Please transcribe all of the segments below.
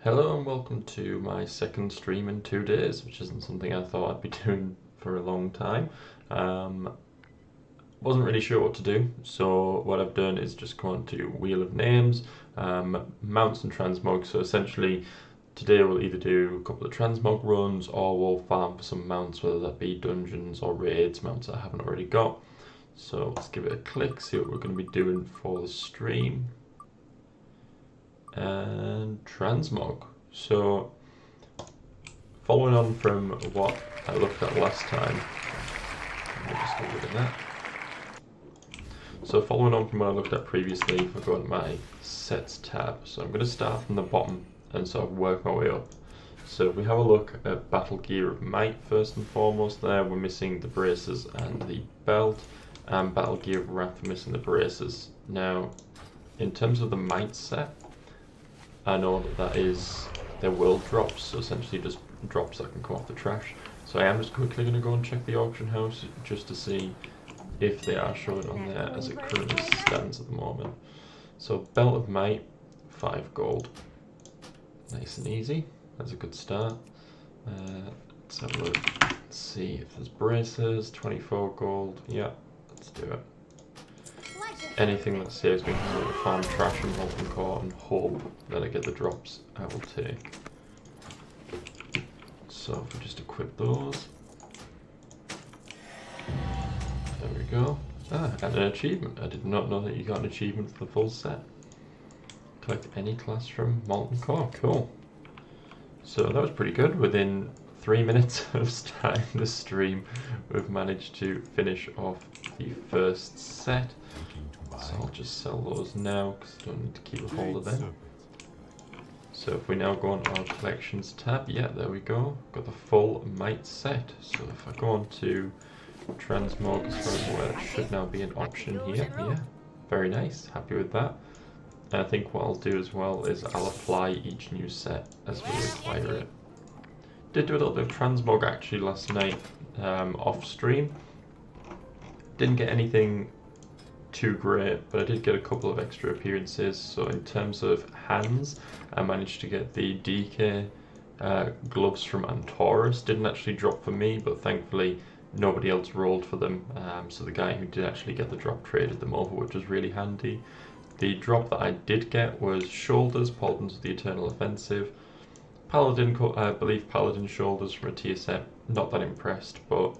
Hello and welcome to my second stream in 2 days, which isn't something I thought I'd be doing for a long time. Wasn't really sure what to do, so what I've done is just gone to Wheel of Names, mounts and transmog. So essentially today we'll either do a couple of transmog runs or we'll farm for some mounts, whether that be dungeons or raids, mounts I haven't already got. So let's give it a click, see what we're going to be doing for the stream. And transmog. So following on from what I looked at last time, let me just get rid of that. So following on from what I looked at previously, I'll go into my sets tab. So I'm going to start from the bottom and sort of work my way up. So if we have a look at Battle Gear of Might first and foremost, there we're missing the braces and the belt, and Battle Gear of Wrath we're missing the braces. Now in terms of the Might set, I know that is their world drops, so essentially just drops that can come off the trash. So I am just quickly going to go and check the auction house just to see if they are showing on there as it currently stands at the moment. So Belt of Might, 5 gold. Nice and easy, that's a good start. Let's have a look, let's see if there's braces, 24 gold, yeah, let's do it. Anything that saves me from farm trash and molten core and hope that I get the drops, I will take. So if we just equip those. There we go. And an achievement. I did not know that you got an achievement for the full set. Collect any class from molten core. Cool. So that was pretty good. Within 3 minutes of starting the stream, we've managed to finish off the first set. So I'll just sell those now because I don't need to keep a hold of them. So if we now go on our collections tab, yeah, there we go. Got the full Might set. So if I go on to transmog, as far as I'm aware, that should now be an option here. Yeah, very nice. Happy with that. And I think what I'll do as well is I'll apply each new set as we acquire it. Did do a little bit of transmog actually last night off stream. Didn't get anything too great, but I did get a couple of extra appearances. So in terms of hands, I managed to get the DK gloves from Antaurus. Didn't actually drop for me, but thankfully nobody else rolled for them, so the guy who did actually get the drop traded them over, which was really handy. The drop that I did get was shoulders, Paladins of the Eternal Offensive. Paladin, I believe Paladin shoulders from a tier set. Not that impressed, but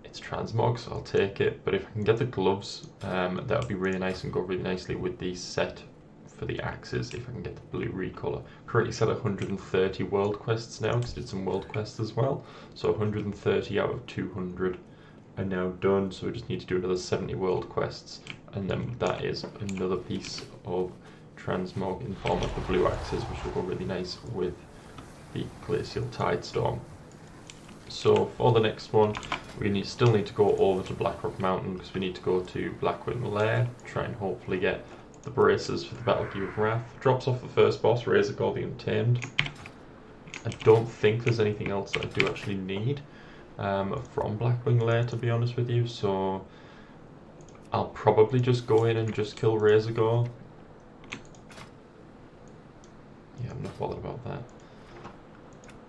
it's transmog, so I'll take it. But if I can get the gloves, that would be really nice and go really nicely with the set for the axes. If I can get the blue recolor. Currently set at 130 world quests now, because I did some world quests as well. So 130 out of 200 are now done. So we just need to do another 70 world quests, and then that is another piece of transmog in form of the blue axes, which will go really nice with the Glacial Tidestorm. So for the next one, we still need to go over to Blackrock Mountain because we need to go to Blackwing Lair, try and hopefully get the braces for the Battle Gear of Wrath. Drops off the first boss, Razorgore the Untamed. I don't think there's anything else that I do actually need from Blackwing Lair, to be honest with you, so I'll probably just go in and just kill Razorgore. Yeah, I'm not bothered about that.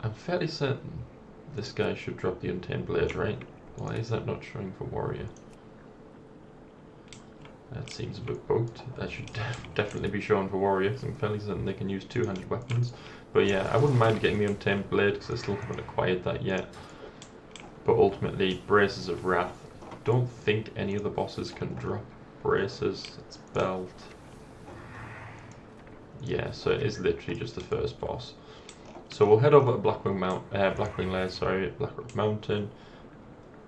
I'm fairly certain this guy should drop the Untamed Blade, right? Why is that not showing for Warrior? That seems a bit bugged. That should definitely be shown for Warrior. I'm fairly certain they can use two-handed weapons. But yeah, I wouldn't mind getting the Untamed Blade because I still haven't acquired that yet. But ultimately, Braces of Wrath. I don't think any of the bosses can drop braces. It's belt. Yeah, so it is literally just the first boss. So we'll head over to Blackwing Lair, sorry, Blackrock Mountain,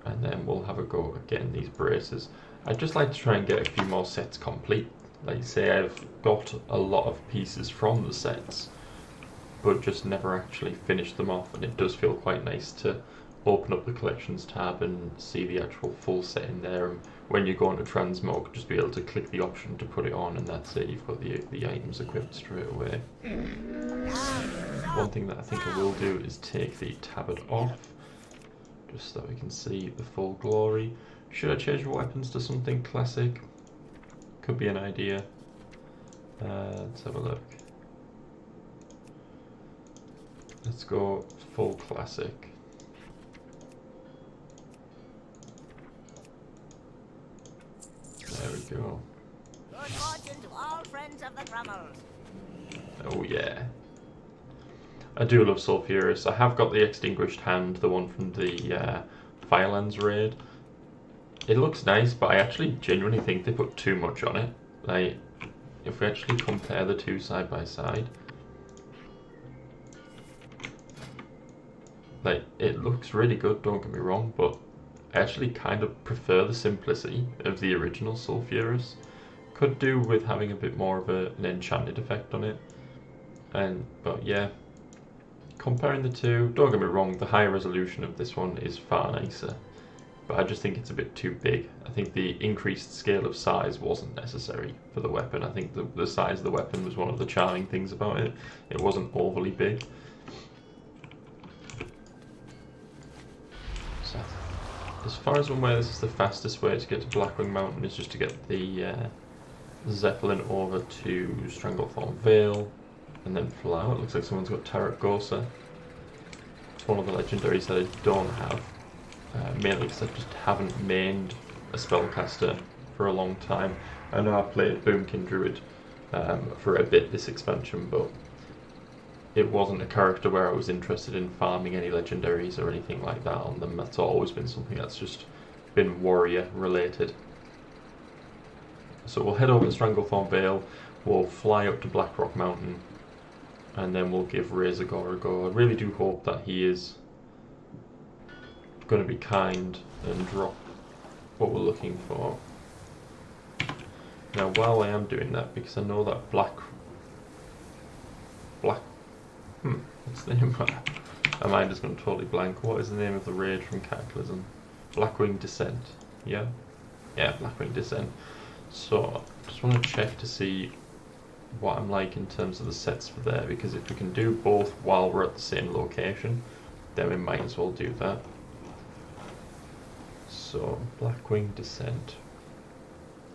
and then we'll have a go at getting these braces. I'd just like to try and get a few more sets complete. Like I say, I've got a lot of pieces from the sets, but just never actually finished them off, and it does feel quite nice to open up the collections tab and see the actual full set in there, and when you go into transmog, just be able to click the option to put it on, and that's it, you've got the items equipped straight away. One thing that I think I will do is take the tabard off, just so that we can see the full glory. Should I change the weapons to something classic? Could be an idea. Let's have a look. Let's go full classic. There we go. Good fortune to all friends of the Grummels. Oh yeah. I do love Sulfuras. I have got the Extinguished Hand, the one from the Firelands raid. It looks nice, but I actually genuinely think they put too much on it. Like, if we actually compare the two side by side, like, it looks really good, don't get me wrong, but I actually kind of prefer the simplicity of the original Sulfuras. Could do with having a bit more of an enchanted effect on it. But yeah, comparing the two, don't get me wrong, the higher resolution of this one is far nicer, but I just think it's a bit too big. I think the increased scale of size wasn't necessary for the weapon. I think the size of the weapon was one of the charming things about it. It wasn't overly big. So, as far as I'm aware, this is the fastest way to get to Blackwing Mountain, is just to get the Zeppelin over to Stranglethorn Vale and then fly out. It looks like someone's got Tarot Gosa. It's one of the legendaries that I don't have, mainly because I just haven't mained a spellcaster for a long time. I know I've played Boomkin Druid for a bit this expansion, but it wasn't a character where I was interested in farming any legendaries or anything like that on them. That's always been something that's just been warrior related. So we'll head over to Stranglethorn Vale, we'll fly up to Blackrock Mountain, and then we'll give Razorgore a go. I really do hope that he is going to be kind and drop what we're looking for. Now, while I am doing that, because I know that what's the name? My mind is going to totally blank. What is the name of the raid from Cataclysm? Blackwing Descent. Yeah? Yeah, Blackwing Descent. So, just want to check to see what I'm like in terms of the sets for there, because if we can do both while we're at the same location, then we might as well do that. So, Blackwing Descent.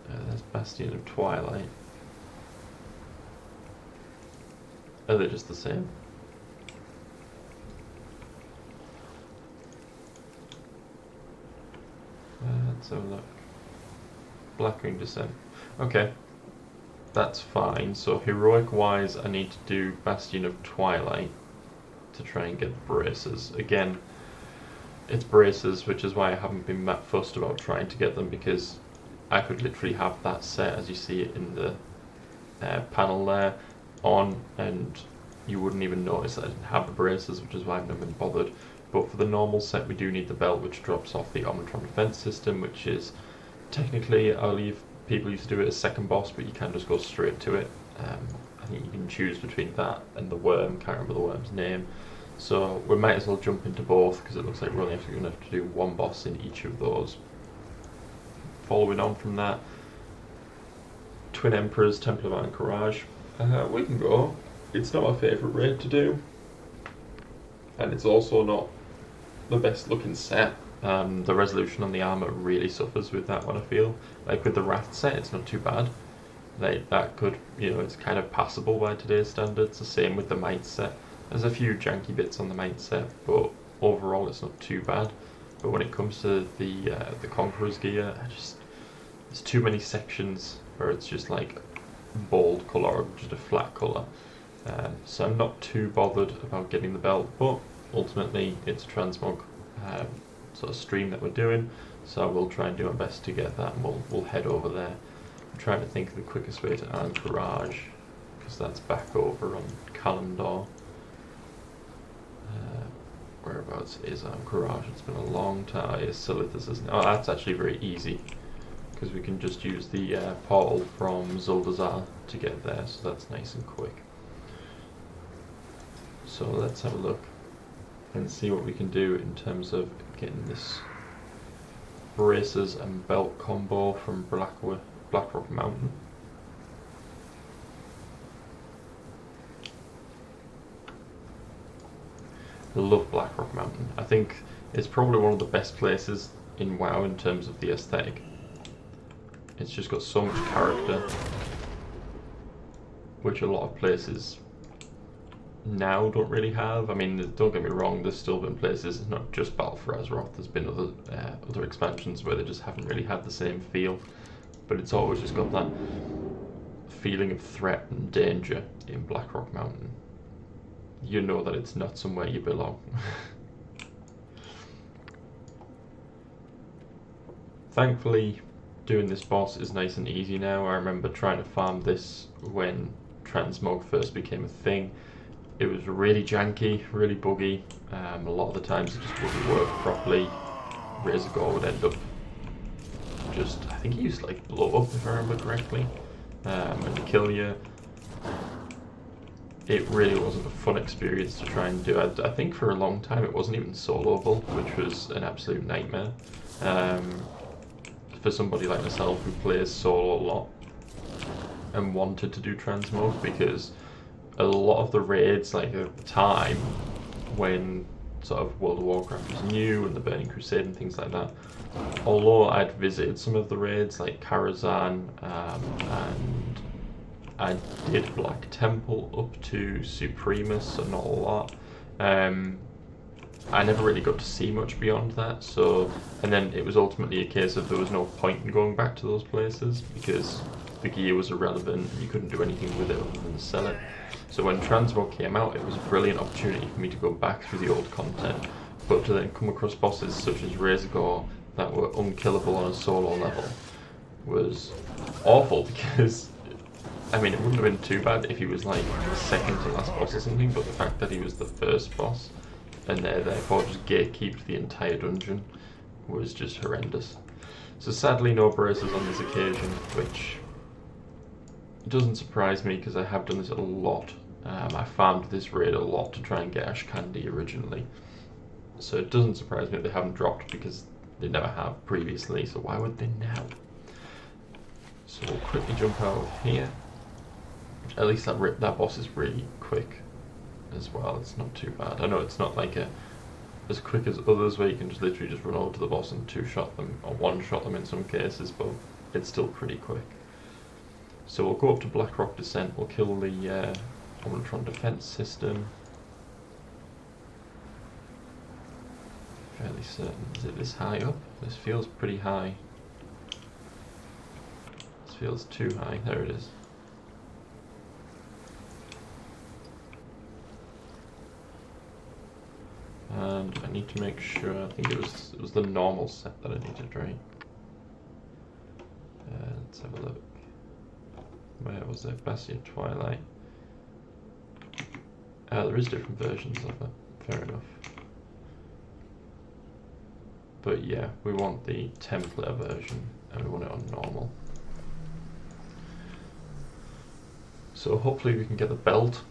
There's Bastion of Twilight. Are they just the same? Let's have a look. Blackwing Descent. Okay, that's fine. So heroic wise, I need to do Bastion of Twilight to try and get braces. Again, it's braces, which is why I haven't been that fussed about trying to get them, because I could literally have that set as you see it in the panel there on, and you wouldn't even notice that I didn't have the braces, which is why I've never been bothered. But for the normal set, we do need the belt, which drops off the Omnitron defense system, which is technically, I believe people used to do it as second boss, but you can just go straight to it. I think you can choose between that and the worm. Can't remember the worm's name. So we might as well jump into both, because it looks like we're only going to have to do one boss in each of those. Following on from that, Twin Emperors, Temple of Anchorage. We can go. It's not my favourite raid to do, and it's also not the best looking set. The resolution on the armour really suffers with that one, I feel. Like with the Wrath set, it's not too bad. Like that could, it's kind of passable by today's standards. The same with the Might set. There's a few janky bits on the Might set, but overall it's not too bad. But when it comes to the Conqueror's gear, there's too many sections where it's just like bold colour or just a flat colour. So I'm not too bothered about getting the belt, but ultimately it's a transmog sort of stream that we're doing, so we'll try and do our best to get that, and we'll head over there. I'm trying to think of the quickest way to Anchorage, because that's back over on Calendar. Whereabouts is Anchorage? It's been a long time. It's Silithus, isn't it? Oh, that's actually very easy, because we can just use the portal from Zuldazar to get there, so that's nice and quick. So let's have a look and see what we can do in terms of getting this braces and belt combo from Blackrock Mountain. I love Blackrock Mountain. I think it's probably one of the best places in WoW in terms of the aesthetic. It's just got so much character, which a lot of places now don't really have. I mean, don't get me wrong, there's still been places, it's not just Battle for Azeroth, there's been other expansions where they just haven't really had the same feel, but it's always just got that feeling of threat and danger in Blackrock Mountain. You know that it's not somewhere you belong. Thankfully, doing this boss is nice and easy now. I remember trying to farm this when transmog first became a thing. It was really janky, really buggy. A lot of the times it just wouldn't work properly. Razorgore would end up just, I think he used to like blow up if I remember correctly, and kill you. It really wasn't a fun experience to try and do. I think for a long time it wasn't even soloable, which was an absolute nightmare. For somebody like myself who plays solo a lot and wanted to do transmog, because a lot of the raids, like at the time when sort of World of Warcraft was new and the Burning Crusade and things like that, although I'd visited some of the raids like Karazhan, and I did Black Temple up to Supremus and all that, I never really got to see much beyond that. So, and then it was ultimately a case of there was no point in going back to those places because the gear was irrelevant and you couldn't do anything with it other than sell it. So when Transmog came out, it was a brilliant opportunity for me to go back through the old content, but to then come across bosses such as Razorgore that were unkillable on a solo level was awful, because I mean, it wouldn't have been too bad if he was like the second to last boss or something, but the fact that he was the first boss and therefore just gatekeeped the entire dungeon was just horrendous. So sadly no braces on this occasion, which doesn't surprise me because I have done this a lot. I farmed this raid a lot to try and get Ash Candy originally, so it doesn't surprise me that they haven't dropped, because they never have previously, so why would they now? So we'll quickly jump out of here. At least that boss is really quick as well, it's not too bad. I know it's not like as quick as others where you can just literally just run over to the boss and two-shot them, or one-shot them in some cases, but it's still pretty quick. So we'll go up to Blackrock Descent, we'll kill the Omnitron defense system. Fairly certain. Is it this high up? This feels pretty high. This feels too high. There it is. And I need to make sure, I think it was the normal set that I needed, right? Let's have a look. Where was it? Bastion Twilight. There is different versions of it, fair enough. But yeah, we want the Templar version and we want it on normal. So hopefully we can get the belt,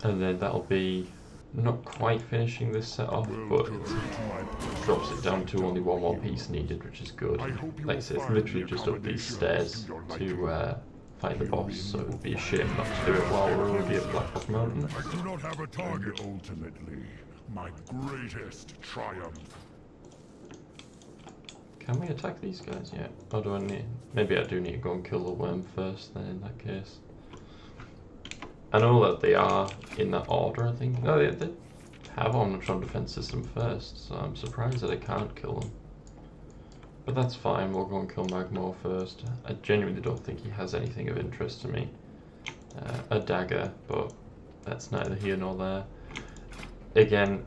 and then that'll be not quite finishing this set off, but it drops it down to only one more piece needed, which is good. Like I say, it's literally just up these stairs to fight the boss, so it would be a shame not to do it while we're already at Blackrock Mountain. I do not have a target. Ultimately, my greatest triumph. Can we attack these guys yet? Or do I need... Maybe I do need to go and kill the worm first then in that case. I know that they are in that order, I think. No, they have Omnitron defense system first, so I'm surprised that I can't kill them. But that's fine, we'll go and kill Magmor first. I genuinely don't think he has anything of interest to me. A dagger, but that's neither here nor there. Again,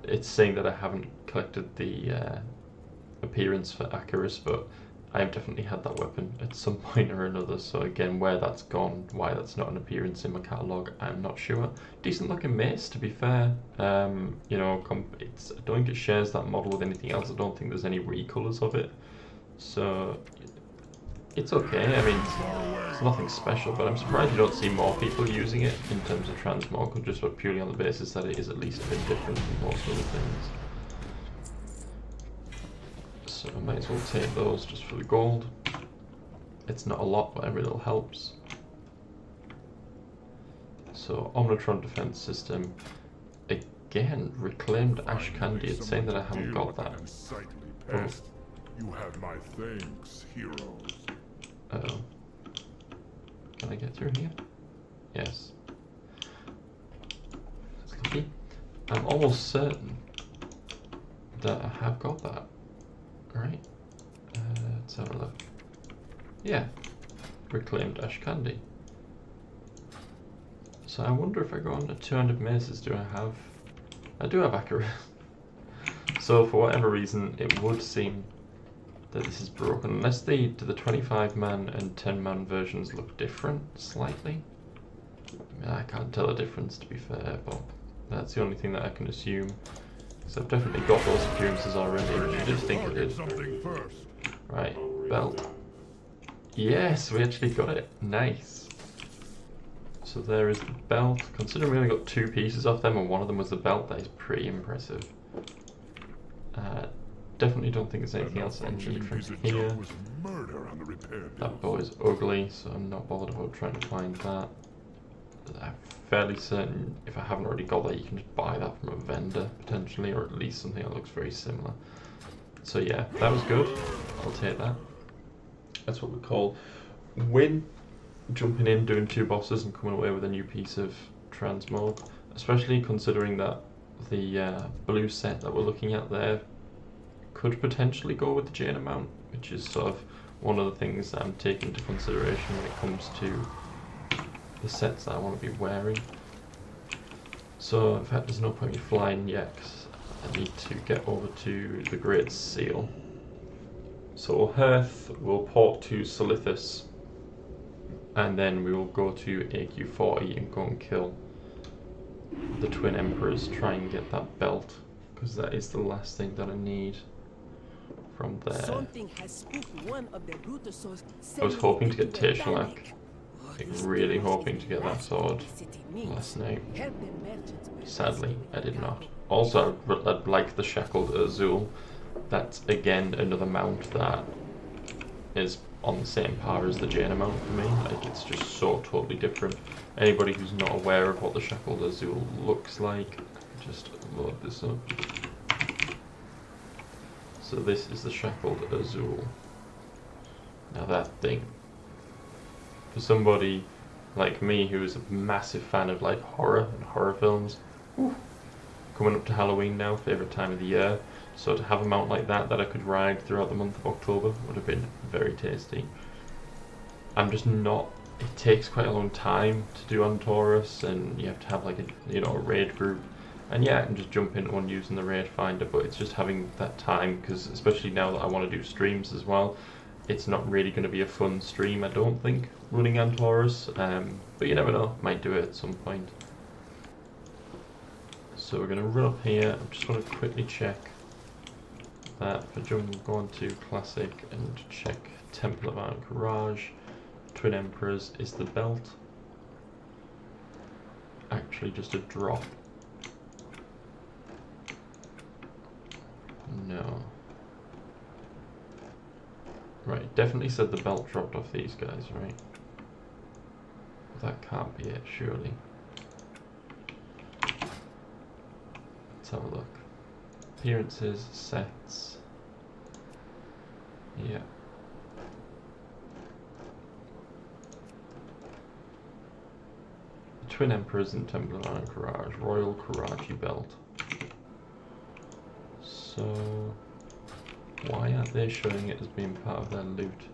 it's saying that I haven't collected the appearance for Acheris, but I've definitely had that weapon at some point or another, so again, where that's gone, why that's not an appearance in my catalogue, I'm not sure. Decent looking mace, to be fair. You know, I don't think it shares that model with anything else. I don't think there's any recolours of it, so it's okay. I mean, it's nothing special, but I'm surprised you don't see more people using it in terms of transmog, just purely on the basis that it is at least a bit different from most other things. So I might as well take those just for the gold. It's not a lot, but every little helps. So Omnitron defense system. Again, reclaimed Ash Candy. It's saying that I haven't got that. Oh. You have my thanks, heroes. Uh-oh. Can I get through here? Yes. cheeky. I'm almost certain that I have got that. Right? Let's have a look. Yeah. Reclaimed ash candy. So I wonder if I go on to 200 mazes, do I have... I do have accurate. So for whatever reason, it would seem that this is broken. Unless do the 25-man and 10-man versions look different slightly? I mean, I can't tell the difference, to be fair, but that's the only thing that I can assume. Because I've definitely got those appearances already, which I did think I did. Right, belt. Yes, we actually got it. Nice. So there is the belt. Considering we only got 2 pieces off them and one of them was the belt, that is pretty impressive. Definitely don't think there's anything else I need from here. That bow is ugly, so I'm not bothered about trying to find that. I'm fairly certain if I haven't already got that, you can just buy that from a vendor potentially, or at least something that looks very similar. So yeah, that was good. I'll take that. That's what we call win. Jumping in, doing 2 bosses and coming away with a new piece of transmog, especially considering that the blue set that we're looking at there could potentially go with the Jane amount, which is sort of one of the things that I'm taking into consideration when it comes to the sets that I want to be wearing. So in fact there's no point in me flying yet, 'cause I need to get over to the Great Seal. So Hearth will port to Solithus, and then we will go to AQ40 and go and kill the Twin Emperors, try and get that belt, because that is the last thing that I need from there. I was hoping to get TitanSlyr, like really hoping to get that sword last night. Sadly, I did not. Also, I'd like the Shackled Azul. That's again another mount that is on the same par as the Jane mount for me. Like, it's just so totally different. Anybody who's not aware of what the Shackled Azul looks like, just load this up. So this is the Shackled Azul. Now that thing, for somebody like me who is a massive fan of like horror and horror films, coming up to Halloween now, favourite time of the year, so to have a mount like that I could ride throughout the month of October would have been very tasty. I'm just not, it takes quite a long time to do on Taurus, and you have to have like a, a raid group. And yeah, I can just jump into one using the raid finder, but it's just having that time, because especially now that I want to do streams as well, it's not really going to be a fun stream, I don't think, running Antaurus, but you never know, might do it at some point. So we're going to run up here. I just want to quickly check that for going to Classic and check Temple of Anchorage. Twin Emperors, is the belt actually just a drop? No. Right, definitely said the belt dropped off these guys, right? That can't be it, surely. Let's have a look. Appearances, sets. Yeah. Twin Emperors and Temple of Anchorage, Royal Karachi belt. So, why aren't they showing it as being part of their loot?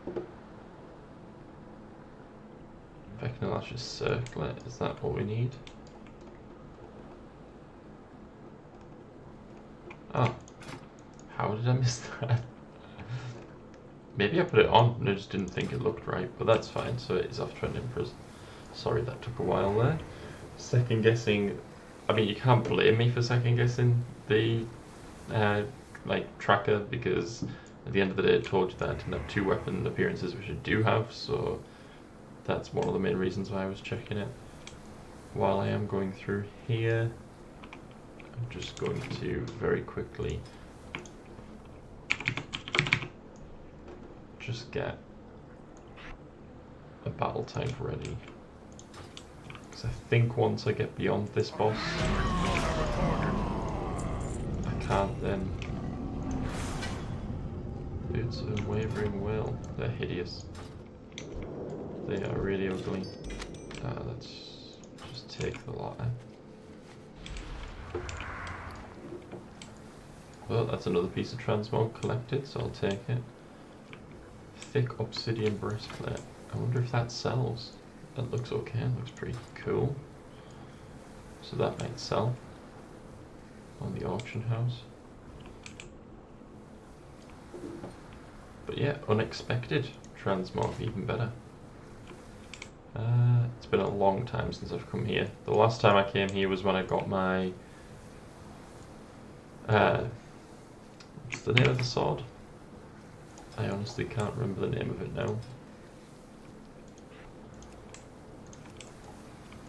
In fact, no, let's just circle it. Is that what we need? Oh, how did I miss that? Maybe I put it on and I just didn't think it looked right, but that's fine. So it is off Twin Emperors. Sorry that took a while there. Second guessing, I mean, you can't blame me for second guessing the like tracker, because at the end of the day it told you that I didn't have 2 weapon appearances, which I do have, so that's one of the main reasons why I was checking it. While I am going through here, I'm just going to very quickly just get a battle tank ready, because I think once I get beyond this boss I can't then. Boots of Unwavering Will, they're hideous. They are really ugly. Let's just take the lot. Well, that's another piece of transmog collected, so I'll take it. Thick obsidian breastplate. I wonder if that sells. That looks okay, looks pretty cool. So that might sell on the auction house. But yeah, unexpected transmog, even better. It's been a long time since I've come here. The last time I came here was when I got my... what's the name of the sword? I honestly can't remember the name of it now.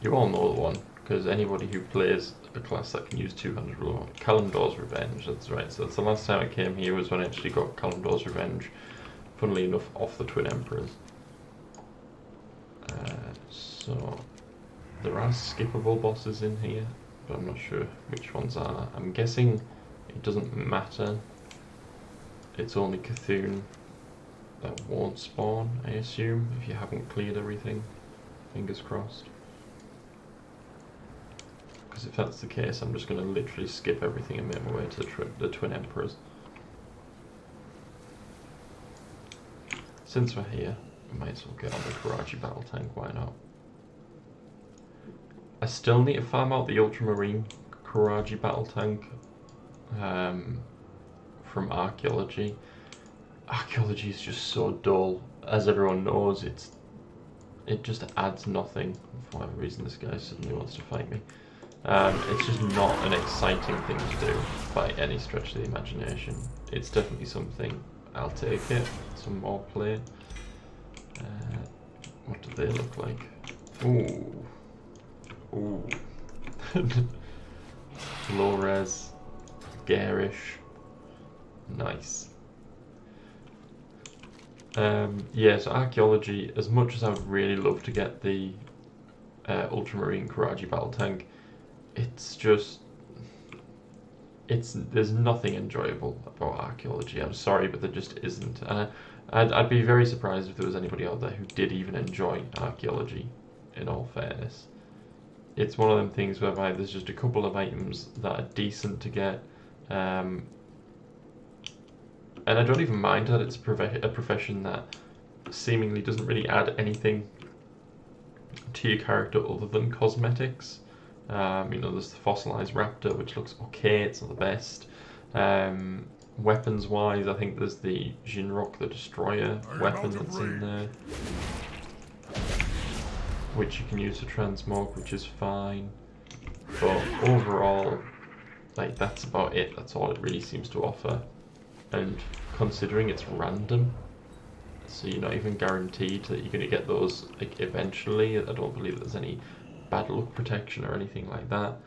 You all know the one, because anybody who plays a class that can use two-handed will know. Kalimdor's Revenge, that's right. So that's the last time I came here was when I actually got Kalimdor's Revenge. Funnily enough, off the Twin Emperors. So there are skippable bosses in here, but I'm not sure which ones are. I'm guessing it doesn't matter. It's only Cthulhu that won't spawn, I assume, if you haven't cleared everything. Fingers crossed. Because if that's the case, I'm just going to literally skip everything and make my way to the Twin Emperors. Since we're here, we might as well get on the Karachi Battle Tank, why not? I still need to farm out the Ultramarine Karachi Battle Tank from Archaeology. Archaeology is just so dull. As everyone knows, it just adds nothing. For whatever reason this guy suddenly wants to fight me. It's just not an exciting thing to do by any stretch of the imagination. It's definitely something, I'll take it, some more play. What do they look like? Ooh. Ooh. Low res, garish, nice. Yeah, so Archaeology, as much as I would really love to get the Ultramarine Karachi Battle Tank, it's just, there's nothing enjoyable about Archaeology. I'm sorry, but there just isn't. And I'd be very surprised if there was anybody out there who did even enjoy Archaeology, in all fairness. It's one of them things whereby there's just a couple of items that are decent to get, and I don't even mind that it's a profession that seemingly doesn't really add anything to your character other than cosmetics. You know, there's the fossilized raptor, which looks okay, it's not the best. Weapons wise, I think there's the Jinrock the Destroyer weapon that's in there, which you can use to transmog, which is fine. But overall, like, that's about it. That's all it really seems to offer. And considering it's random, so you're not even guaranteed that you're going to get those like eventually. I don't believe there's any bad luck protection or anything like that.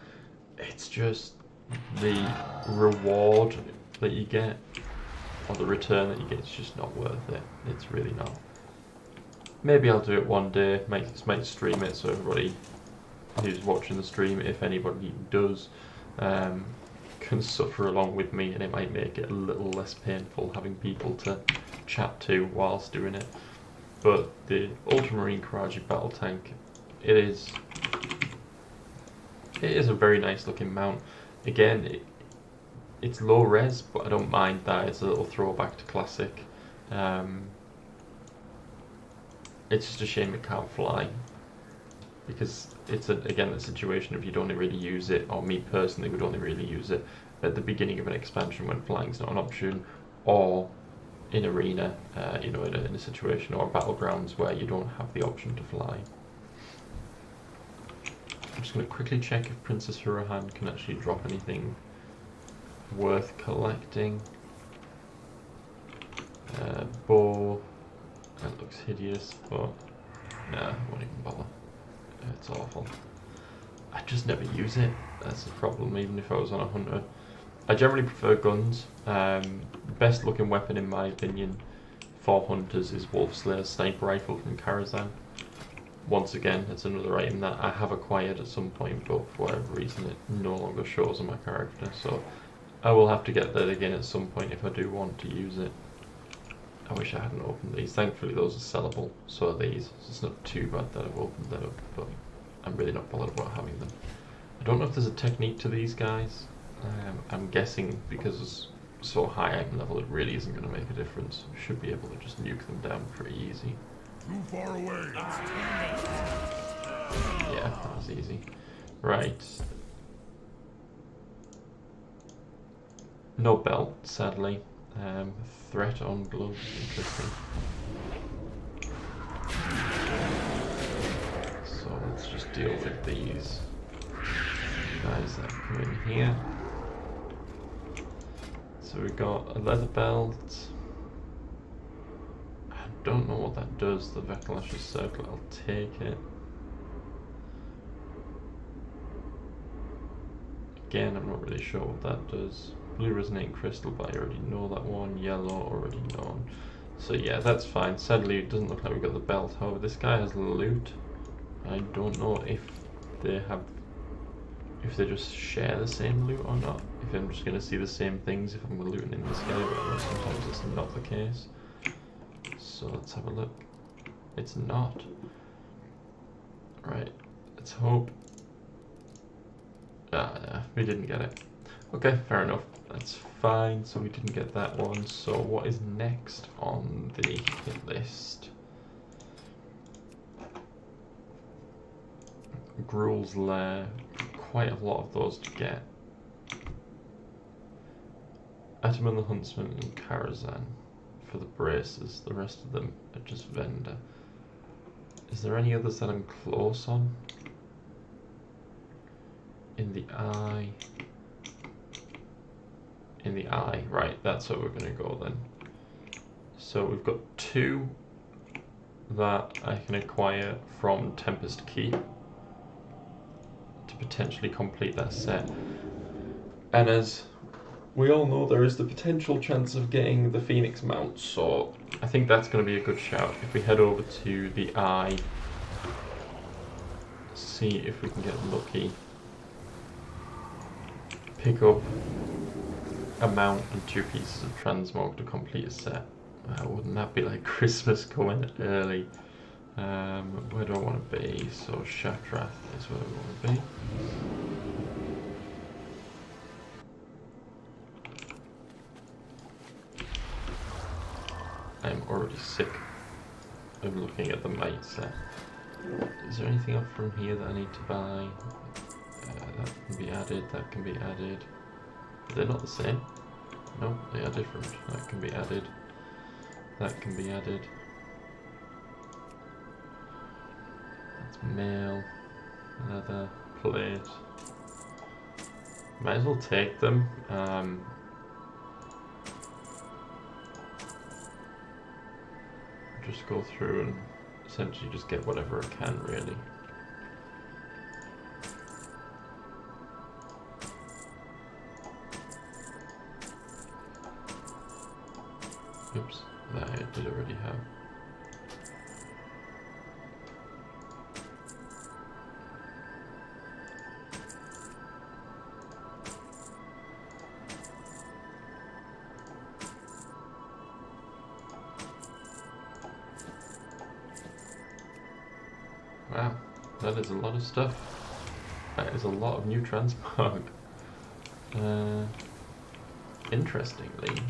It's just the reward that you get, or the return that you get, it's just not worth it. It's really not. Maybe I'll do it one day, might stream it so everybody who's watching the stream, if anybody does, can suffer along with me, and it might make it a little less painful having people to chat to whilst doing it. But the Ultramarine Karachi Battle Tank, it is a very nice looking mount. Again, it's low res, but I don't mind that. It's a little throwback to classic. It's just a shame it can't fly, because it's again the situation of you'd only really use it, or me personally would only really use it at the beginning of an expansion when flying's not an option, or in arena, you know, in a situation or battlegrounds where you don't have the option to fly. I'm just going to quickly check if Princess Hurahan can actually drop anything worth collecting. Bow. That looks hideous, but nah, I won't even bother. It's awful. I just never use it. That's the problem, even if I was on a hunter. I generally prefer guns. Best looking weapon in my opinion for hunters is Wolfslayer's sniper rifle from Karazhan. Once again, it's another item that I have acquired at some point, but for whatever reason it no longer shows on my character, so I will have to get that again at some point if I do want to use it. I wish I hadn't opened these. Thankfully those are sellable, so are these. So it's not too bad that I've opened that up, but I'm really not bothered about having them. I don't know if there's a technique to these guys. I'm guessing because it's so high item level, it really isn't going to make a difference. We should be able to just nuke them down pretty easy. Too far away. Yeah, that was easy. Right. No belt, sadly. Threat on gloves, interesting. So let's just deal with these guys that come in here. So we've got a leather belt. I don't know what that does, the Vecalash's circle, I'll take it. Again, I'm not really sure what that does. Blue resonating crystal, but I already know that one. Yellow, already known. So yeah, that's fine. Sadly, it doesn't look like we've got the belt. However, this guy has loot. I don't know if they have, if they just share the same loot or not. If I'm just going to see the same things if I'm looting in this guy, but I know sometimes it's not the case. So let's have a look. It's not. Right, let's hope. Yeah, we didn't get it. Okay, fair enough. That's fine. So we didn't get that one. So what is next on the hit list? Gruul's Lair. Quite a lot of those to get. Atom and the Huntsman and Karazhan for the braces. The rest of them are just vendor. Is there any others that I'm close on? In the eye. In the eye, right, that's where we're going to go then. So we've got 2 that I can acquire from Tempest Keep to potentially complete that set. And as we all know, there is the potential chance of getting the Phoenix mount, so I think that's going to be a good shout. If we head over to the eye, see if we can get lucky, pick up a mount and 2 pieces of transmog to complete a set. Wouldn't that be like Christmas coming early? Where do I want to be? So Shatrath is where we want to be. I'm already sick of looking at the might set. Is there anything up from here that I need to buy? That can be added, that can be added. They're not the same. No, they are different. That can be added. That can be added. That's mail, leather, plate. Might as well take them. Just go through and essentially just get whatever I can, really. Oops, that I did already have. Wow, that is a lot of stuff. That is a lot of new transmog. Interestingly,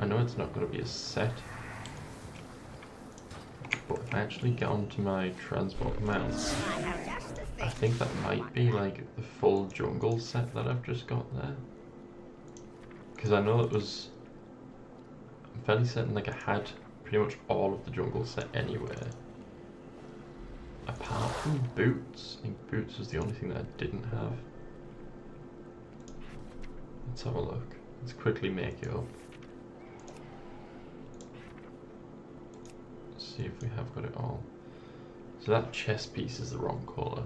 I know it's not going to be a set, but if I actually get onto my transmog mounts, I think that might be like the full jungle set that I've just got there. Because I know it was, I'm fairly certain like I had pretty much all of the jungle set anywhere. Apart from boots. I think boots was the only thing that I didn't have. Let's have a look. Let's quickly make it up. See if we have got it all. So that chest piece is the wrong colour.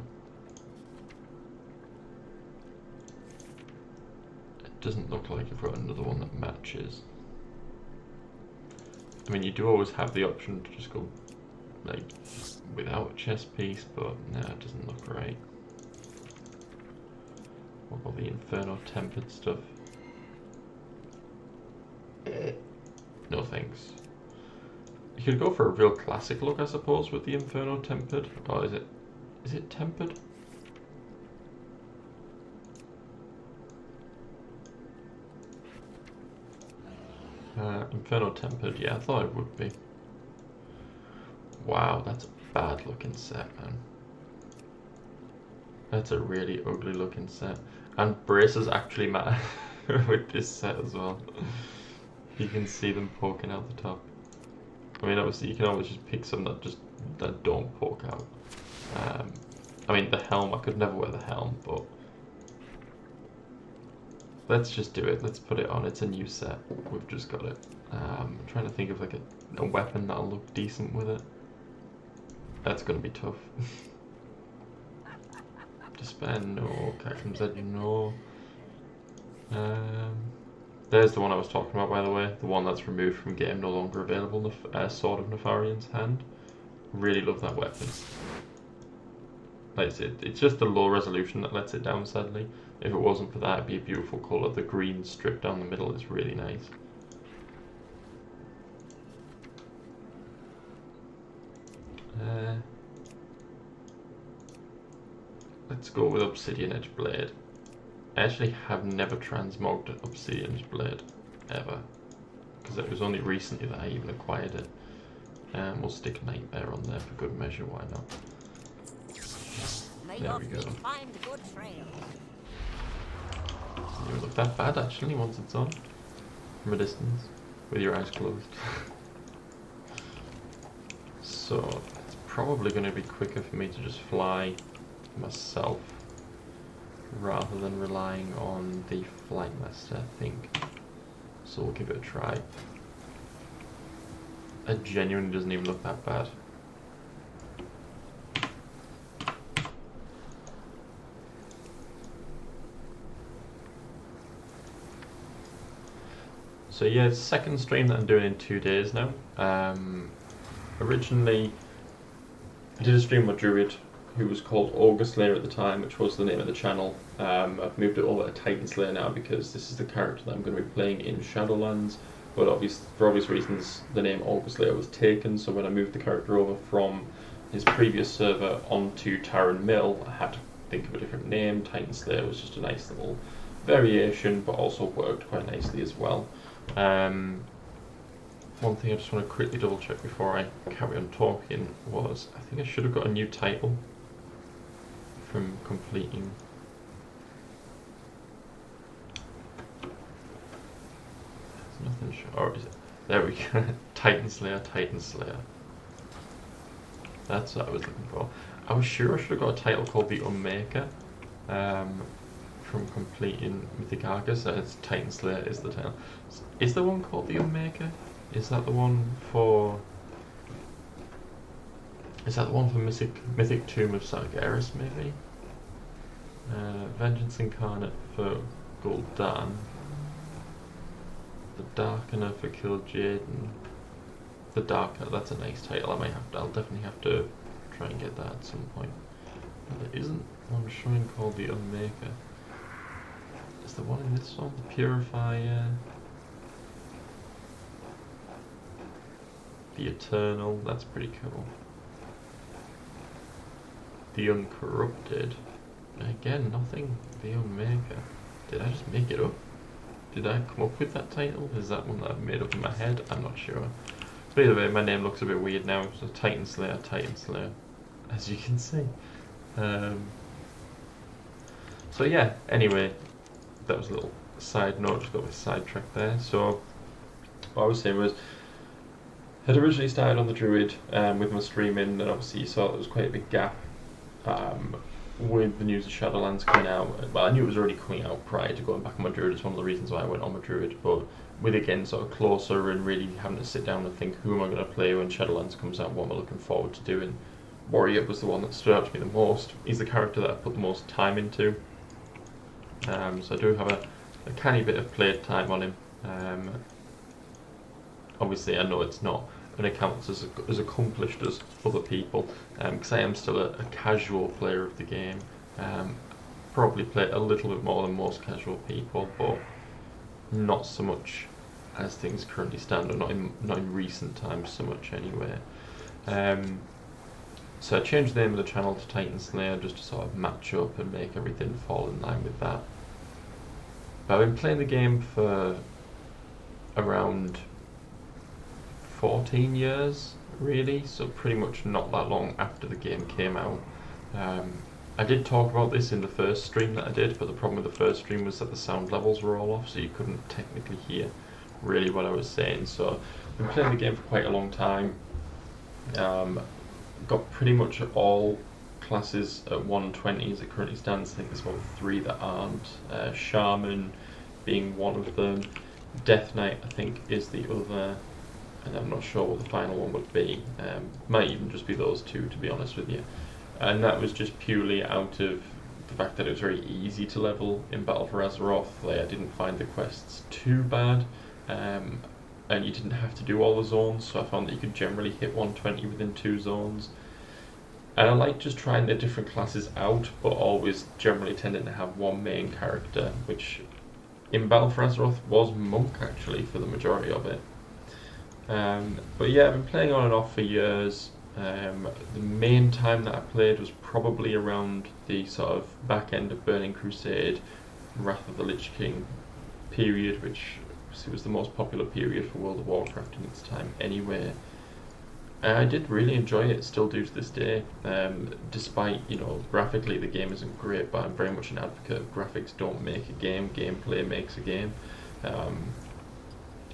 It doesn't look like you've got another one that matches. I mean, you do always have the option to just go like without a chest piece, but no, it doesn't look right. What about the Inferno Tempered stuff? No thanks. You could go for a real classic look, I suppose, with the Inferno Tempered. Or is it tempered? Inferno Tempered, yeah, I thought it would be. Wow, that's a bad looking set, man. That's a really ugly looking set. And braces actually matter with this set as well. You can see them poking out the top. I mean, obviously you can always just pick some that don't poke out. I mean, the helm, I could never wear the helm, but let's just do it. Let's put it on. It's a new set. We've just got it. I'm trying to think of like a weapon that'll look decent with it. That's gonna be tough. Despair, no. Cactum's Edge, no. There's the one I was talking about, by the way. The one that's removed from game, no longer available. Sword of Nefarian's Hand. Really love that weapon. Like I said, it's just the low resolution that lets it down, sadly. If it wasn't for that, it'd be a beautiful colour. The green strip down the middle is really nice. Let's go with Obsidian Edge Blade. I actually have never transmogged Obsidian Edge Blade, ever. Because it was only recently that I even acquired it. We'll stick Nightmare on there for good measure, why not? There we go. Find good trails. You don't look that bad actually once it's on. From a distance. With your eyes closed. So, it's probably going to be quicker for me to just fly myself rather than relying on the Flight Master, I think. So we'll give it a try. It genuinely doesn't even look that bad. So yeah, it's the second stream that I'm doing in 2 days now. Originally, I did a stream with Druid, who was called TitanSlyr at the time, which was the name of the channel. I've moved it over to TitanSlyr now because this is the character that I'm going to be playing in Shadowlands. But for obvious reasons, the name TitanSlyr was taken, so when I moved the character over from his previous server onto Taran Mill, I had to think of a different name. TitanSlyr was just a nice little variation, but also worked quite nicely as well. One thing I just want to quickly double check before I carry on talking was, I think I should have got a new title from completing. There's nothing sure. Or is it? There we go. TitanSlyr. That's what I was looking for. I was sure I should have got a title called The Unmaker. From completing Mythic Argus, it's TitanSlyr is the title. Is the one called The Unmaker? Is that the one for... Is that the one for Mythic Tomb of Sargeras, maybe? Vengeance Incarnate for Gul'dan. The Darkener for Kil'jaeden. The Darker, that's a nice title. I'll definitely have to try and get that at some point. But there isn't one showing called The Unmaker. Is the one in this one? The Purifier? The Eternal, that's pretty cool. The Uncorrupted. Again, nothing. The Unmaker. Did I just make it up? Did I come up with that title? Is that one that I've made up in my head? I'm not sure. But either way, my name looks a bit weird now. So TitanSlyr, as you can see. So yeah, anyway, that was a little side note, just got a sidetracked there. So what I was saying was, I had originally started on the Druid with my streaming, and obviously you saw there was quite a big gap with the news of Shadowlands coming out. Well, I knew it was already coming out prior to going back on my Druid. It's one of the reasons why I went on my Druid, but with again sort of closer and really having to sit down and think, who am I going to play when Shadowlands comes out, what am I looking forward to doing. Warrior was the one that stood out to me the most. He's the character that I put the most time into. So I do have a canny bit of play time on him. Obviously I know it's not going to count as accomplished as other people, because I am still a casual player of the game. Probably play a little bit more than most casual people, but not so much as things currently stand, or not in recent times so much anyway. So I changed the name of the channel to TitanSlyr just to sort of match up and make everything fall in line with that. But I've been playing the game for around 14 years, really, so pretty much not that long after the game came out. I did talk about this in the first stream that I did, but the problem with the first stream was that the sound levels were all off, so you couldn't technically hear really what I was saying. So I've been playing the game for quite a long time. Got pretty much all classes at 120 as it currently stands. I think there's about 3 that aren't. Shaman being one of them. Death Knight, I think, is the other, and I'm not sure what the final one would be. Might even just be those 2, to be honest with you. And that was just purely out of the fact that it was very easy to level in Battle for Azeroth. Like, I didn't find the quests too bad, and you didn't have to do all the zones, so I found that you could generally hit 120 within 2 zones. And I like just trying the different classes out, but always generally tending to have one main character, which in Battle for Azeroth was Monk, actually, for the majority of it. But yeah, I've been playing on and off for years. The main time that I played was probably around the sort of back end of Burning Crusade, Wrath of the Lich King period, which was the most popular period for World of Warcraft in its time anyway. I did really enjoy it, still do to this day, despite, you know, graphically the game isn't great, but I'm very much an advocate of graphics don't make a game, gameplay makes a game,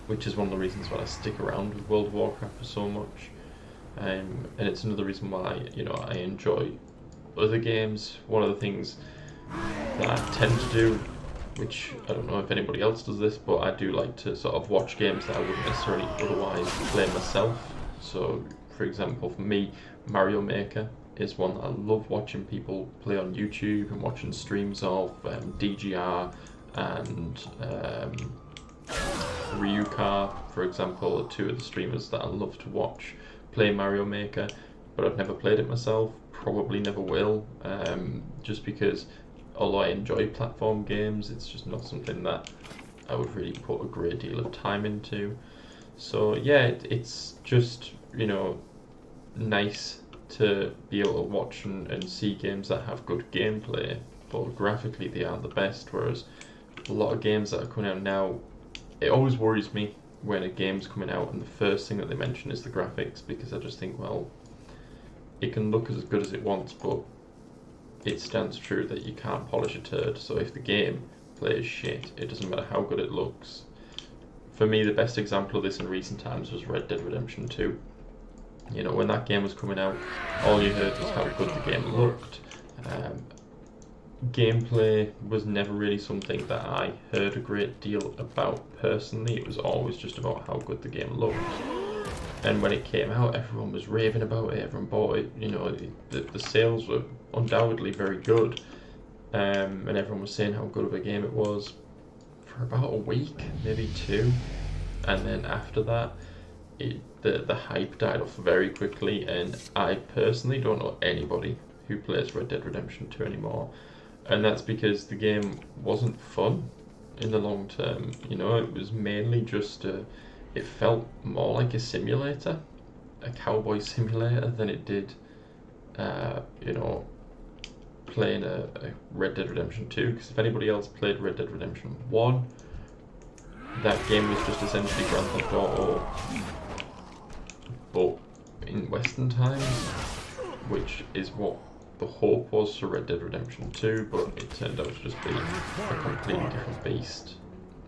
which is one of the reasons why I stick around with World of Warcraft for so much. And it's another reason why, you know, I enjoy other games. One of the things that I tend to do, which I don't know if anybody else does this, but I do like to sort of watch games that I wouldn't necessarily otherwise play myself. So, for example, for me, Mario Maker is one that I love watching people play on YouTube and watching streams of. DGR and Ryukar, for example, are 2 of the streamers that I love to watch play Mario Maker, but I've never played it myself, probably never will, just because although I enjoy platform games, it's just not something that I would really put a great deal of time into. So yeah, it's just, you know, nice to be able to watch and see games that have good gameplay, but graphically they aren't the best, whereas a lot of games that are coming out now, it always worries me when a game's coming out and the first thing that they mention is the graphics, because I just think, well, it can look as good as it wants, but it stands true that you can't polish a turd. So if the game plays shit, it doesn't matter how good it looks. For me, the best example of this in recent times was Red Dead Redemption 2. You know, when that game was coming out, all you heard was how good the game looked. Gameplay was never really something that I heard a great deal about personally. It was always just about how good the game looked. And when it came out, everyone was raving about it, everyone bought it, you know, the sales were undoubtedly very good. And everyone was saying how good of a game it was for about a week, maybe 2. And then after that, the hype died off very quickly, and I personally don't know anybody who plays Red Dead Redemption 2 anymore. And that's because the game wasn't fun in the long term. You know, it was mainly just it felt more like a simulator, a cowboy simulator, than it did, you know, playing a Red Dead Redemption 2. Because if anybody else played Red Dead Redemption 1, that game was just essentially Grand Theft Auto, but in Western times, which is what the hope was for Red Dead Redemption 2, but it turned out to just be a completely different beast.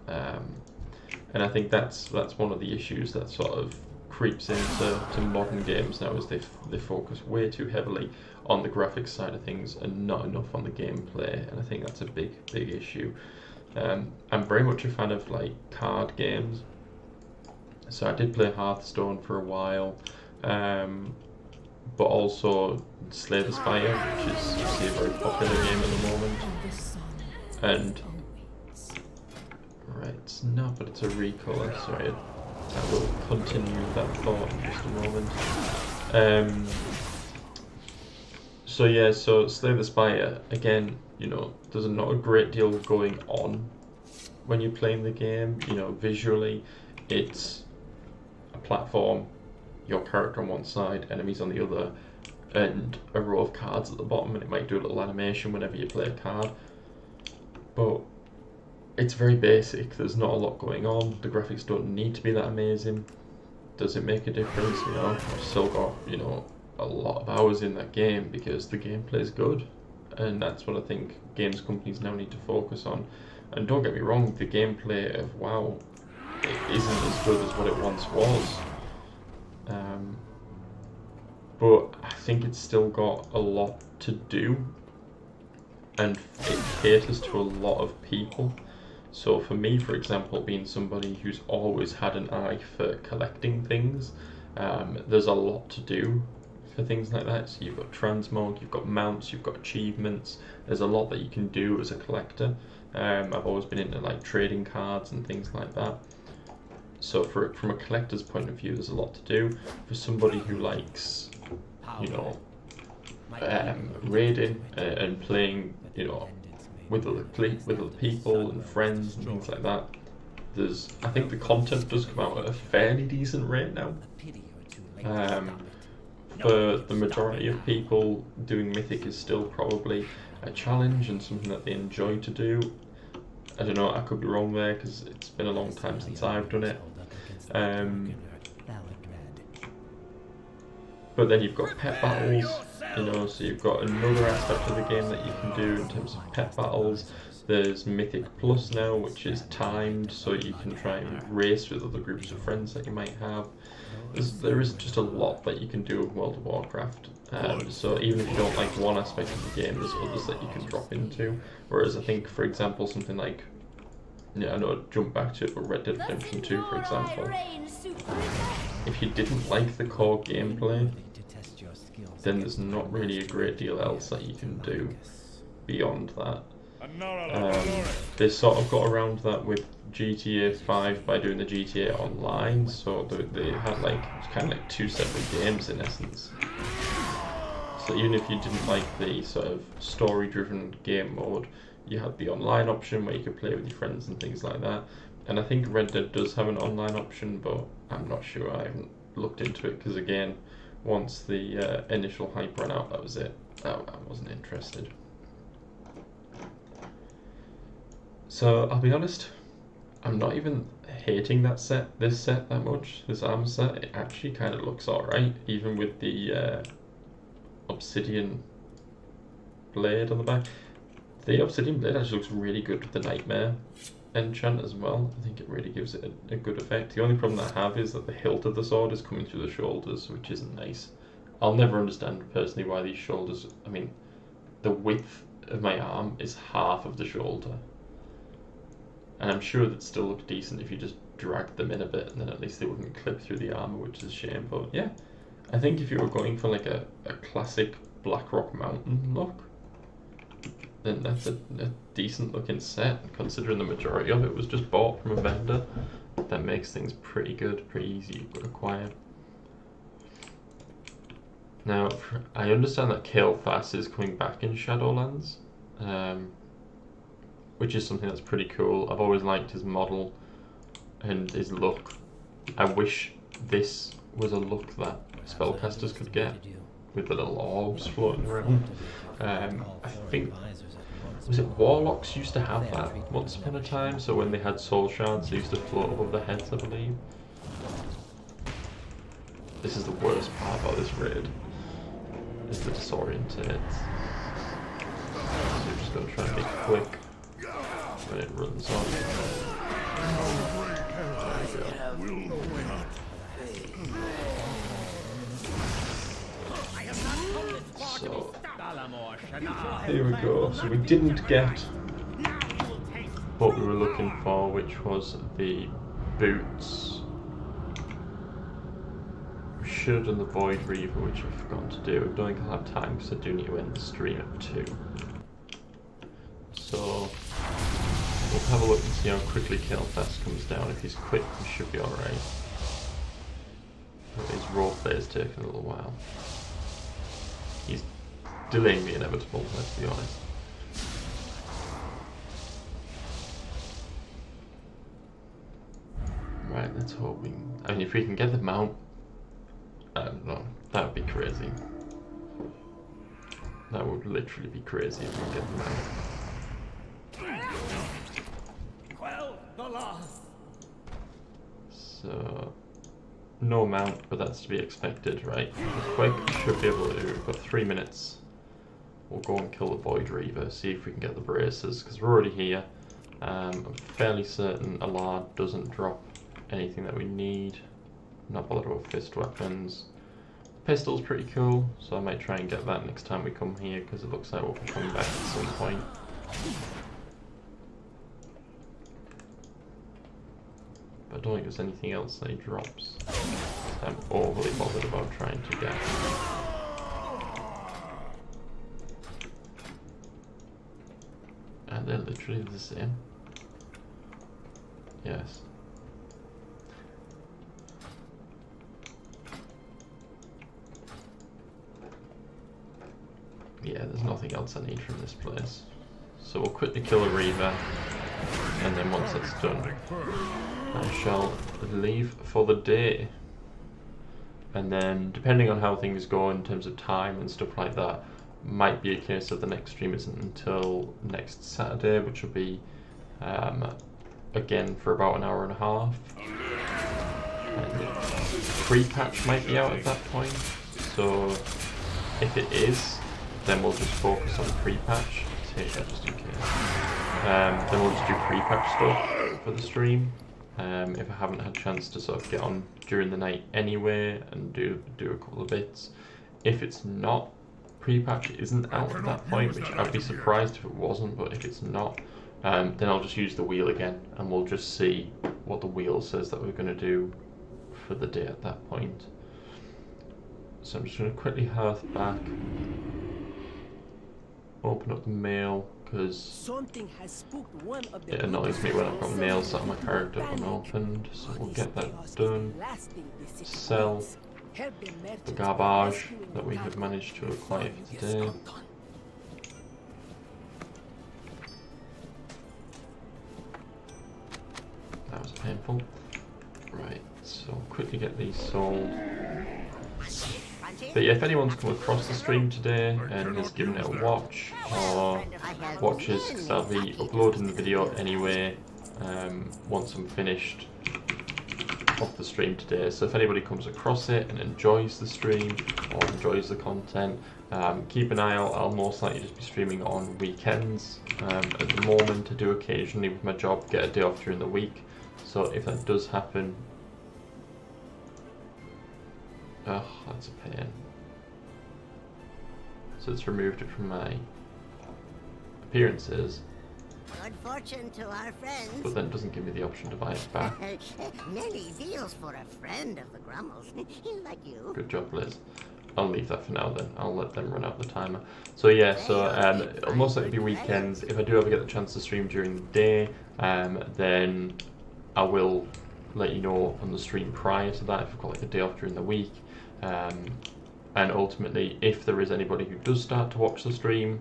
And I think that's one of the issues that sort of creeps into modern games now, is they focus way too heavily on the graphics side of things and not enough on the gameplay, and I think that's a big issue. I'm very much a fan of like card games, so I did play Hearthstone for a while, but also Slay the Spire, which is obviously a very popular game at the moment. And right, it's not, but it's a recolor. Sorry, I will continue that thought in just a moment. So yeah, so Slay the Spire, again, you know, there's not a great deal going on when you're playing the game. You know, visually, it's a platform, your character on one side, enemies on the other, and a row of cards at the bottom, and it might do a little animation whenever you play a card. But it's very basic. There's not a lot going on. The graphics don't need to be that amazing. Does it make a difference? You know, I've still got, you know, a lot of hours in that game because the gameplay is good, and that's what I think games companies now need to focus on. And don't get me wrong, the gameplay of WoW, it isn't as good as what it once was, but I think it's still got a lot to do, and it caters to a lot of people. So for me, for example, being somebody who's always had an eye for collecting things, there's a lot to do for things like that. So you've got transmog, you've got mounts, you've got achievements. There's a lot that you can do as a collector. I've always been into like trading cards and things like that. So from a collector's point of view, there's a lot to do. For somebody who likes, you know, raiding and playing, you know, with other people and friends and things like that, I think the content does come out at a fairly decent rate now. For the majority of people, doing Mythic is still probably a challenge and something that they enjoy to do. I don't know, I could be wrong there because it's been a long time since I've done it. But then you've got pet battles, you know, so you've got another aspect of the game that you can do in terms of pet battles. There's Mythic Plus now, which is timed, so you can try and race with other groups of friends that you might have. There is just a lot that you can do with World of Warcraft. So even if you don't like one aspect of the game, there's others that you can drop into. Whereas I think, for example, something like, I know I'd jump back to it, but Red Dead Redemption 2, for example, if you didn't like the core gameplay, then there's not really a great deal else that you can do beyond that. They sort of got around that with GTA 5 by doing the GTA Online, so they had like kind of like two separate games in essence. So even if you didn't like the sort of story-driven game mode, you had the online option where you could play with your friends and things like that. And I think Red Dead does have an online option, but I'm not sure. I haven't looked into it because, again, once the initial hype ran out, that was it. I wasn't interested. So I'll be honest, I'm not even hating this set that much. This armor set, it actually kind of looks alright, even with the obsidian blade on the back. The obsidian blade actually looks really good with the nightmare enchant as well. I think it really gives it a good effect. The only problem I have is that the hilt of the sword is coming through the shoulders, which isn't nice. I'll never understand personally why these shoulders, I mean, the width of my arm is half of the shoulder. And I'm sure that still look decent if you just dragged them in a bit, and then at least they wouldn't clip through the armor, which is a shame. But yeah, I think if you were going for like a classic Blackrock Mountain look, then that's a decent looking set, considering the majority of it was just bought from a vendor. That makes things pretty good, pretty easy to acquire. Now, I understand that Kael'thas is coming back in Shadowlands, which is something that's pretty cool. I've always liked his model and his look. I wish this was a look that spellcasters could get, with the little orbs floating around. I think, was it Warlocks used to have that once upon a time? So when they had soul shards, they used to float above their heads, I believe. This is the worst part about this raid, is the disorientate. So you're just going to try and be quick when it runs on. So, here we go. So we didn't get what we were looking for, which was the boots. We should have done the Void Reaver, which I've forgotten to do. I don't think I'll have time because I do need to end the stream at 2. So we'll have a look and see how quickly Kael'thas comes down. If he's quick, he should be alright. But his roleplay is taking a little while. He's delaying the inevitable, let's be honest. Right, let's hope we can... I mean, if we can get the mount, I don't know, that would be crazy. That would literally be crazy if we get the mount. So no mount, but that's to be expected, right? Just quick, should be able to. We've got 3 minutes. We'll go and kill the Void Reaver, see if we can get the braces, because we're already here. I'm fairly certain Allard doesn't drop anything that we need. Not bothered about fist weapons. Pistol's pretty cool, so I might try and get that next time we come here, because it looks like we'll be coming back at some point. But I don't think there's anything else that he drops I'm overly bothered about trying to get. And they're literally the same. Yes. Yeah, there's nothing else I need from this place. So we'll quickly kill a Reaver, and then once that's done, I shall leave for the day. And then, depending on how things go in terms of time and stuff like that, might be a case of the next stream isn't until next Saturday, which will be again for about an hour and a half. And pre-patch might be out at that point, so if it is, then we'll just focus on pre-patch. Take that just in case. Then we'll just do pre-patch stuff for the stream. If I haven't had a chance to sort of get on during the night anyway and do a couple of bits. If it's not, pre-patch isn't out at that point, which I'd be surprised if it wasn't, but if it's not, then I'll just use the wheel again and we'll just see what the wheel says that we're going to do for the day at that point. So I'm just going to quickly hearth back, open up the mail, because it annoys me when I've got mail set on my character unopened, so we'll get that done. Sell the garbage that we have managed to acquire for today. That was painful. Right, so quickly get these sold. But yeah, if anyone's come across the stream today and has given it a watch or watches, because I'll be uploading the video anyway once I'm finished of the stream today. So if anybody comes across it and enjoys the stream or enjoys the content, keep an eye out. I'll most likely just be streaming on weekends. At the moment, I do occasionally with my job get a day off during the week. So if that does happen, oh, that's a pain. So it's removed it from my appearances. Good fortune to our friends. But then it doesn't give me the option to buy it back. Many deals for a friend of the Grummles. Like you. Good job, Liz. I'll leave that for now then. I'll let them run out the timer. So yeah, so it'll most likely be weekends. If I do ever get the chance to stream during the day, then I will let you know on the stream prior to that if I've got like a day off during the week. And ultimately, if there is anybody who does start to watch the stream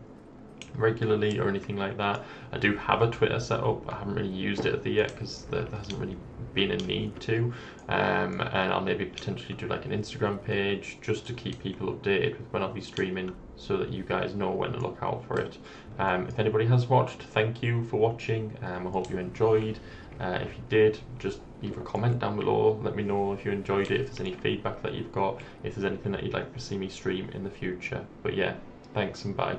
regularly or anything like that, I do have a Twitter set up. I haven't really used it yet because there hasn't really been a need to. And I'll maybe potentially do like an Instagram page just to keep people updated with when I'll be streaming so that you guys know when to look out for it. If anybody has watched, thank you for watching. I hope you enjoyed. If you did, just leave a comment down below, let me know if you enjoyed it, if there's any feedback that you've got, if there's anything that you'd like to see me stream in the future. But yeah, thanks and bye.